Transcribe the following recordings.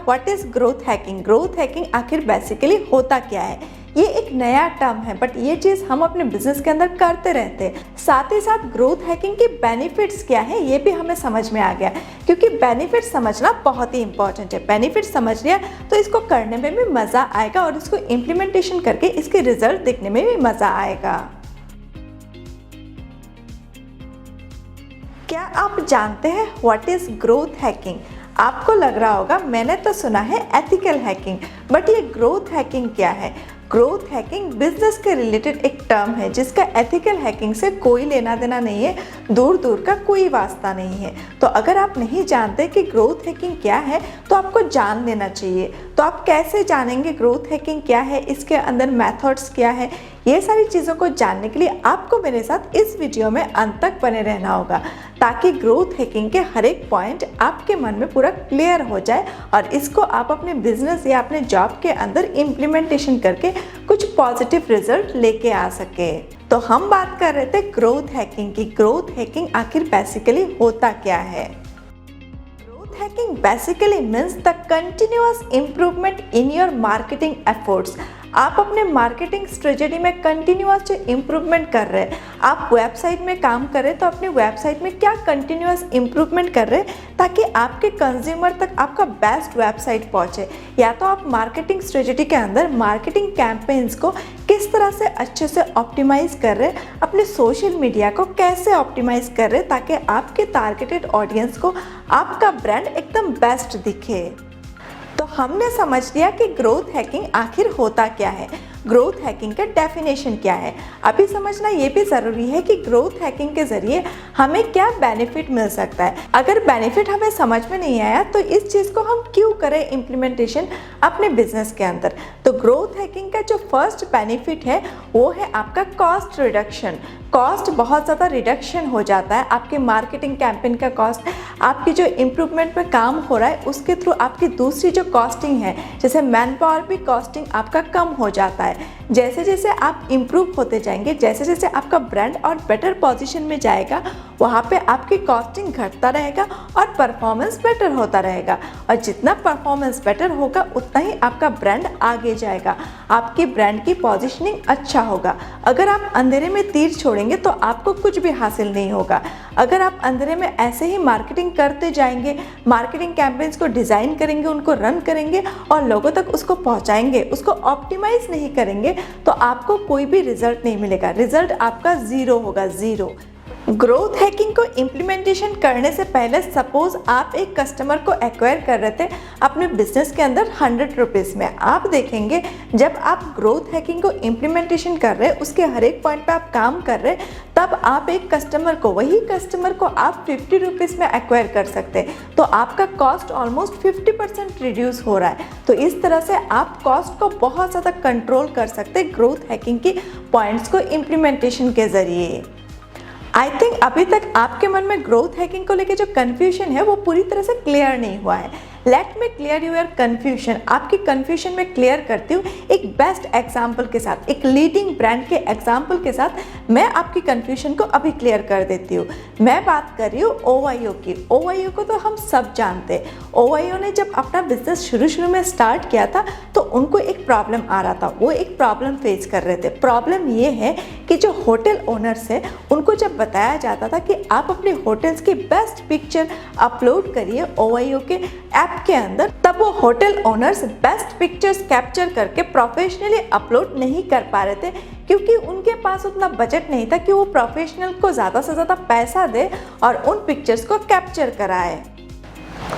What is growth hacking. Growth hacking आखिर basically होता क्या है। ये एक नया टर्म है बट ये चीज़ हम अपने बिजनेस के अंदर करते रहते हैं। साथ ही साथ ग्रोथ हैकिंग के बेनिफिट्स क्या है ये भी हमें समझ में आ गया, क्योंकि बेनिफिट समझना बहुत ही इंपॉर्टेंट है। बेनिफिट समझ लिया तो इसको करने में भी मज़ा आएगा और इसको इम्प्लीमेंटेशन करके इसके रिजल्ट देखने में भी मज़ा आएगा। क्या आप जानते हैं व्हाट इज ग्रोथ हैकिंग? आपको लग रहा होगा मैंने तो सुना है एथिकल हैकिंग, बट ये ग्रोथ हैकिंग क्या है? ग्रोथ हैकिंग बिजनेस के रिलेटेड एक टर्म है जिसका एथिकल हैकिंग से कोई लेना देना नहीं है, दूर दूर का कोई वास्ता नहीं है। तो अगर आप नहीं जानते कि ग्रोथ हैकिंग क्या है तो आपको जान लेना चाहिए। तो आप कैसे जानेंगे ग्रोथ हैकिंग क्या है, इसके अंदर मेथड्स क्या है? ये सारी चीज़ों को जानने के लिए आपको मेरे साथ इस वीडियो में अंत तक बने रहना होगा, ताकि ग्रोथ हैकिंग के हर एक पॉइंट आपके मन में पूरा क्लियर हो जाए और इसको आप अपने बिजनेस या अपने जॉब के अंदर इम्प्लीमेंटेशन करके कुछ पॉजिटिव रिजल्ट लेके आ सके। तो हम बात कर रहे थे ग्रोथ हैकिंग की। ग्रोथ हैकिंग आखिर बेसिकली होता क्या है? Growth hacking basically means the continuous improvement in your marketing efforts. आप अपने मार्केटिंग स्ट्रेटजी में कंटिन्यूअस जो इम्प्रूवमेंट कर रहे हैं, आप वेबसाइट में काम कर रहे हैं तो अपनी वेबसाइट में क्या कंटिन्यूअस इम्प्रूवमेंट कर रहे हैं ताकि आपके कंज्यूमर तक आपका बेस्ट वेबसाइट पहुंचे। या तो आप मार्केटिंग स्ट्रेटजी के अंदर मार्केटिंग कैंपेन्स को किस तरह से अच्छे से ऑप्टिमाइज कर रहे हैं, अपने सोशल मीडिया को कैसे ऑप्टिमाइज कर रहे हैं ताकि आपके टारगेटेड ऑडियंस को आपका ब्रांड एकदम बेस्ट दिखे। तो हमने समझ लिया कि ग्रोथ हैकिंग आखिर होता क्या है, ग्रोथ हैकिंग का डेफिनेशन क्या है। अभी समझना ये भी ज़रूरी है कि ग्रोथ हैकिंग के ज़रिए हमें क्या बेनिफिट मिल सकता है। अगर बेनिफिट हमें समझ में नहीं आया तो इस चीज़ को हम क्यों करें इम्प्लीमेंटेशन अपने बिजनेस के अंदर। तो ग्रोथ हैकिंग का जो फर्स्ट बेनिफिट है वो है आपका कॉस्ट रिडक्शन। कॉस्ट बहुत ज़्यादा रिडक्शन हो जाता है, आपके मार्केटिंग कैंपेन का कॉस्ट, आपकी जो इम्प्रूवमेंट में काम हो रहा है उसके थ्रू आपकी दूसरी जो कॉस्टिंग है, जैसे मैन पावर भी कॉस्टिंग आपका कम हो जाता है। जैसे जैसे आप इम्प्रूव होते जाएंगे, जैसे जैसे आपका ब्रांड और बेटर पोजीशन में जाएगा, वहाँ पे आपकी कॉस्टिंग घटता रहेगा और परफॉर्मेंस बेटर होता रहेगा। और जितना परफॉर्मेंस बेटर होगा उतना ही आपका ब्रांड आगे जाएगा, आपकी ब्रांड की पोजीशनिंग अच्छा होगा। अगर आप अंधेरे में तीर छोड़ेंगे तो आपको कुछ भी हासिल नहीं होगा। अगर आप अंधेरे में ऐसे ही मार्केटिंग करते जाएंगे, मार्केटिंग कैंपेन्स को डिज़ाइन करेंगे, उनको रन करेंगे और लोगों तक उसको पहुंचाएंगे, उसको ऑप्टिमाइज नहीं करेंगे तो आपको कोई भी रिजल्ट नहीं मिलेगा। रिजल्ट आपका ज़ीरो होगा, ज़ीरो। ग्रोथ हैकिंग को इम्प्लीमेंटेशन करने से पहले सपोज आप एक कस्टमर को एक्वायर कर रहे थे अपने बिजनेस के अंदर 100 रुपीज़ में। आप देखेंगे जब आप ग्रोथ हैकिंग को इम्प्लीमेंटेशन कर रहे हैं, उसके हर एक पॉइंट पे आप काम कर रहे हैं, तब आप एक कस्टमर को, वही कस्टमर को आप 50 रुपीज़ में एक्वायर कर सकते हैं। तो आपका कॉस्ट ऑलमोस्ट 50% रिड्यूस हो रहा है। तो इस तरह से आप कॉस्ट को बहुत ज़्यादा कंट्रोल कर सकते हैं ग्रोथ हैकिंग की पॉइंट्स को इम्प्लीमेंटेशन के ज़रिए। आई थिंक अभी तक आपके मन में ग्रोथ हैकिंग को लेके जो कन्फ्यूजन है वो पूरी तरह से क्लियर नहीं हुआ है। Let me clear your confusion. आपकी कन्फ्यूजन में क्लियर करती हूँ एक बेस्ट एग्जाम्पल के साथ, एक लीडिंग ब्रांड के एग्जाम्पल के साथ मैं आपकी कन्फ्यूजन को अभी क्लियर कर देती हूँ। मैं बात कर रही हूँ OYO की। OYO को तो हम सब जानते हैं। OYO ने जब अपना बिजनेस शुरू में स्टार्ट किया था तो उनको एक प्रॉब्लम आ रहा था, वो एक प्रॉब्लम फेस कर रहे थे। प्रॉब्लम ये है कि जो होटल ओनर्स है उनको जब बताया जाता था कि आप अपने होटल्स की बेस्ट पिक्चर अपलोड करिए OYO के ऐप के अंदर, तब वो hotel owners best pictures capture करके प्रोफेशनली अपलोड नहीं कर पा रहे थे, क्योंकि उनके पास उतना बजट नहीं था कि वो प्रोफेशनल को ज़्यादा से ज़्यादा पैसा दे और उन पिक्चर्स को कैप्चर कराए।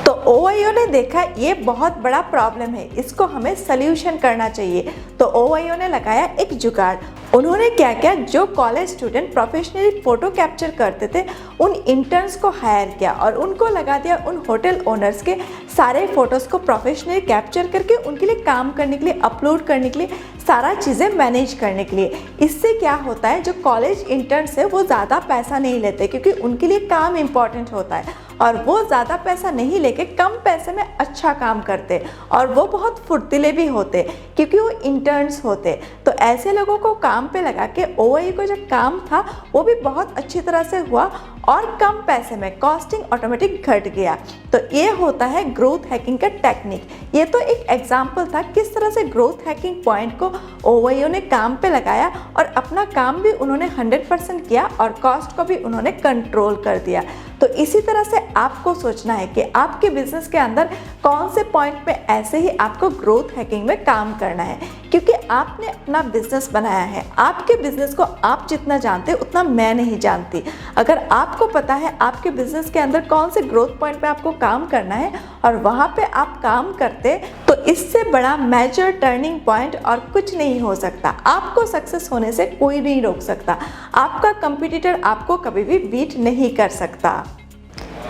तो OYO ने देखा ये बहुत बड़ा प्रॉब्लम है, इसको हमें सल्यूशन करना चाहिए। तो OYO ने लगाया एक जुगाड़। उन्होंने क्या किया, जो college student professionally photo capture करते थे उन इंटर्न्स को हायर किया और उनको लगा दिया उन होटल ओनर्स के सारे फ़ोटोज़ को प्रोफेशनली कैप्चर करके उनके लिए काम करने के लिए, अपलोड करने के लिए सारा चीज़ें मैनेज करने के लिए। इससे क्या होता है, जो कॉलेज इंटर्न्स है वो ज़्यादा पैसा नहीं लेते क्योंकि उनके लिए काम इम्पॉर्टेंट होता है और वो ज़्यादा पैसा नहीं लेके कम पैसे में अच्छा काम करते और वो बहुत फुर्तीले भी होते क्योंकि वो इंटर्न्स होते। तो ऐसे लोगों को काम पे लगा के OIE को जो काम था वो भी बहुत अच्छी तरह से हुआ और कम पैसे में कॉस्टिंग ऑटोमेटिक घट गया। तो ये होता है ग्रोथ हैकिंग का टेक्निक। ये तो एक एग्जाम्पल था किस तरह से ग्रोथ हैकिंग पॉइंट को OIO ने काम पे लगाया और अपना काम भी उन्होंने 100% किया और कॉस्ट को भी उन्होंने कंट्रोल कर दिया। तो इसी तरह से आपको सोचना है कि आपके बिजनेस के अंदर कौन से पॉइंट पे ऐसे ही आपको ग्रोथ हैकिंग में काम करना है, क्योंकि आपने अपना बिजनेस बनाया है। आपके बिजनेस को आप जितना जानते उतना मैं नहीं जानती। अगर आपको पता है आपके बिजनेस के अंदर कौन से ग्रोथ पॉइंट पे आपको काम करना है और वहाँ पे आप काम करते, तो इससे बड़ा मेजर टर्निंग पॉइंट और कुछ नहीं हो सकता। आपको सक्सेस होने से कोई नहीं रोक सकता। आपका कंपटीटर आपको कभी भी बीट नहीं कर सकता।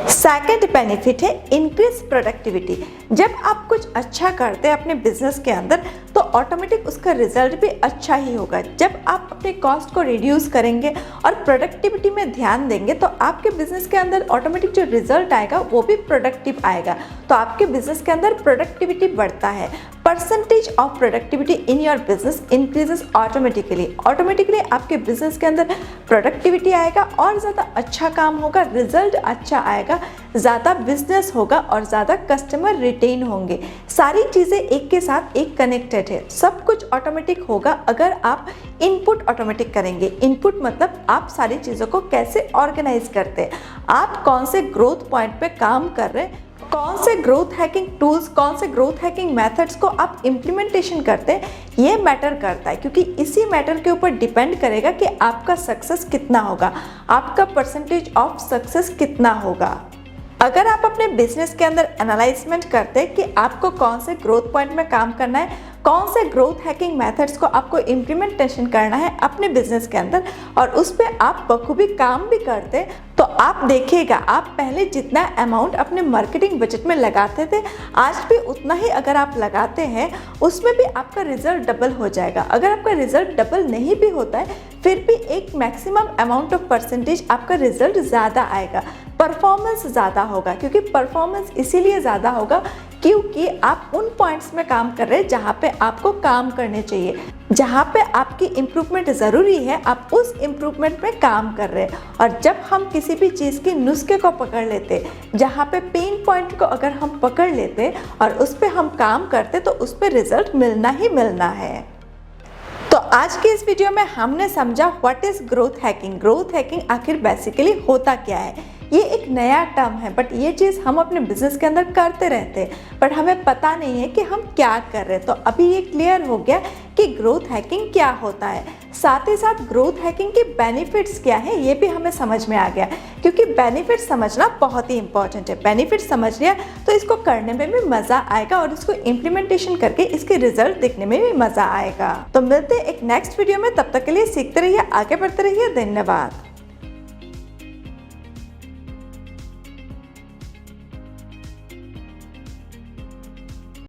सेकेंड बेनिफिट है इंक्रीज प्रोडक्टिविटी। जब आप कुछ अच्छा करते हैं अपने बिजनेस के अंदर तो ऑटोमेटिक उसका रिजल्ट भी अच्छा ही होगा। जब आप अपने कॉस्ट को रिड्यूस करेंगे और प्रोडक्टिविटी में ध्यान देंगे तो आपके बिजनेस के अंदर ऑटोमेटिक जो रिजल्ट आएगा वो भी प्रोडक्टिव आएगा। तो आपके बिजनेस के अंदर प्रोडक्टिविटी बढ़ता है। Percentage of productivity in your business increases automatically आपके बिजनेस के अंदर प्रोडक्टिविटी आएगा और ज़्यादा अच्छा काम होगा, रिजल्ट अच्छा आएगा, ज़्यादा बिजनेस होगा और ज़्यादा कस्टमर रिटेन होंगे। सारी चीज़ें एक के साथ एक कनेक्टेड है। सब कुछ ऑटोमेटिक होगा अगर आप इनपुट ऑटोमेटिक करेंगे। इनपुट मतलब आप सारी चीज़ों को कैसे ऑर्गेनाइज करते हैं, आप कौन से ग्रोथ पॉइंट पे काम कर रहे हैं, कौन से ग्रोथ हैकिंग टूल्स, कौन से ग्रोथ हैकिंग मेथड्स को आप इम्प्लीमेंटेशन करते हैं, ये मैटर करता है। क्योंकि इसी मैटर के ऊपर डिपेंड करेगा कि आपका सक्सेस कितना होगा, आपका परसेंटेज ऑफ सक्सेस कितना होगा। अगर आप अपने बिजनेस के अंदर एनालाइजमेंट करते हैं कि आपको कौन से ग्रोथ पॉइंट में काम करना है, कौन से ग्रोथ हैकिंग मेथड्स को आपको इम्प्लीमेंटेशन करना है अपने बिजनेस के अंदर और उस पर आप बखूबी काम भी करते, तो आप देखिएगा आप पहले जितना अमाउंट अपने मार्केटिंग बजट में लगाते थे आज भी उतना ही अगर आप लगाते हैं उसमें भी आपका रिजल्ट डबल हो जाएगा। अगर आपका रिजल्ट डबल नहीं भी होता है फिर भी एक मैक्सिमम अमाउंट ऑफ परसेंटेज आपका रिजल्ट ज़्यादा आएगा, परफॉर्मेंस ज़्यादा होगा। क्योंकि परफॉर्मेंस इसीलिए ज़्यादा होगा क्योंकि आप उन पॉइंट्स में काम कर रहे हैं जहाँ पे आपको काम करने चाहिए, जहाँ पे आपकी इम्प्रूवमेंट ज़रूरी है, आप उस इम्प्रूवमेंट में काम कर रहे हैं। और जब हम किसी भी चीज़ के नुस्खे को पकड़ लेते, जहाँ पे पेन पॉइंट को अगर हम पकड़ लेते और उस पर हम काम करते तो उस पर रिजल्ट मिलना ही मिलना है। तो आज की इस वीडियो में हमने समझा what is growth hacking. Growth hacking आखिर बेसिकली होता क्या है। ये एक नया टर्म है बट ये चीज़ हम अपने बिजनेस के अंदर करते रहते हैं बट हमें पता नहीं है कि हम क्या कर रहे हैं। तो अभी ये क्लियर हो गया कि ग्रोथ हैकिंग क्या होता है। साथ ही साथ ग्रोथ हैकिंग के बेनिफिट्स क्या है ये भी हमें समझ में आ गया, क्योंकि बेनिफिट समझना बहुत ही इंपॉर्टेंट है। बेनिफिट समझ लिया तो इसको करने में भी मज़ा आएगा और इसको इम्प्लीमेंटेशन करके इसके रिजल्ट देखने में भी मज़ा आएगा। तो मिलते हैं एक नेक्स्ट वीडियो में, तब तक के लिए सीखते रहिए, आगे बढ़ते रहिए। धन्यवाद।